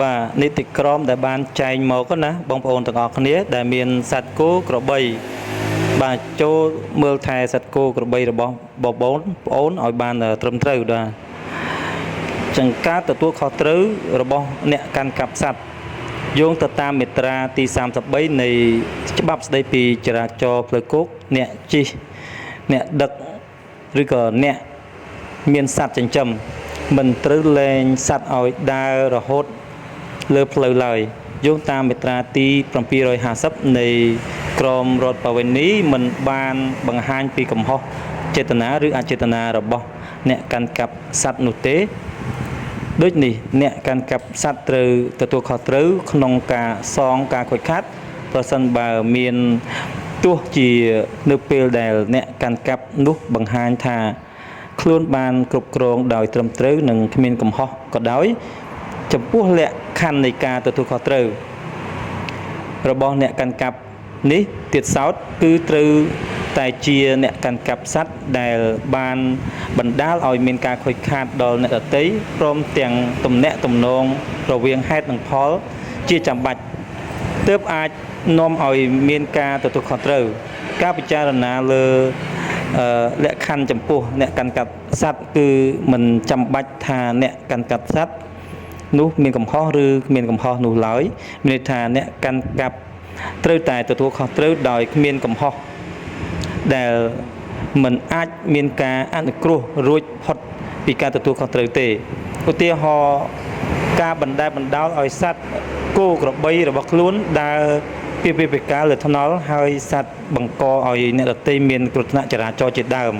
បាទនីតិក្រមដែលបានចែងមកណាបងប្អូនទាំងអស់គ្នាដែលមានសត្វគោក្របីបាទចូលមើលថែសត្វគោក្របីរបស់បងប្អូនឲ្យបានត្រឹមត្រូវបាទចង្ការទទួលខុសត្រូវរបស់អ្នកកាន់កាប់សត្វយោងទៅតាមមាត្រាទី33នៃច្បាប់ស្តីពីចរាចរណ៍ផ្លូវគោកអ្នកជិះអ្នកដឹកឬក៏អ្នកមានសត្វចិញ្ចឹមមិនត្រូវលែងសត្វឲ្យដើររហូតលើផ្លូវឡើយយោងតាមមាត្រាទី750នៃក្រមរដ្ឋប្បវេណីមិនបានបង្ហាញពីកំហុសចេតនាឬអចេតនារបស់អ្នកកាន់កាប់សត្វនោះទេដូចនេះអ្នកកាន់កាប់សត្វត្រូវទទួលខុសត្រូវក្នុងការសងការខូចខាតប្រសិនបើមានទោះជានៅពេលដែលអ្នកកាន់កាប់នោះបង្ហាញថាខ្លួនបានគ្រប់គ្រងដោយត្រឹមត្រូវនិងគ្មានកំហុសក៏ដោយចំពោះលក្ខខណ្ឌនៃការទទួលខុសត្រូវរបស់អ្នកកាន់កាប់នេះទៀតសោតគឺត្រូវតែជាអ្នកកាន់កាប់សត្វដែលបានបណ្ដាលឲ្យមានការខូចខាតដល់អ្នកដទៃព្រមទាំងទំនាក់ទំនងរវាងហេតុនិងផលជាចាំបាច់ទើបអាចនាំឲ្យមានការទទួលខុសត្រូវការពិចារណាលើលក្ខខណ្ឌចំពោះអ្នកកាន់កាប់សត្វគឺមិនចាំបាច់ថាអ្នកកាន់កាប់សត្វនោះមានកំហុសឬគ្មានកំហុសនោះឡើយមានន័យថាអ្នកកាន់កាប់ត្រូវតែទទួលខុសត្រូវដោយគ្មានកំហុសដែលមិនអាចមានការអនុគ្រោះរួចផុតពីការទទួលខុសត្រូវទេឧទាហរណ៍ការបណ្តែតបណ្តោលឲ្យសត្វគោក្របីរបស់ខ្លួនដើរពីកាលើថ្នល់ហើយសត្វបង្កឲ្យអ្នកដទៃមានគ្រោះថ្នាក់ចរាចរណ៍ជាដើម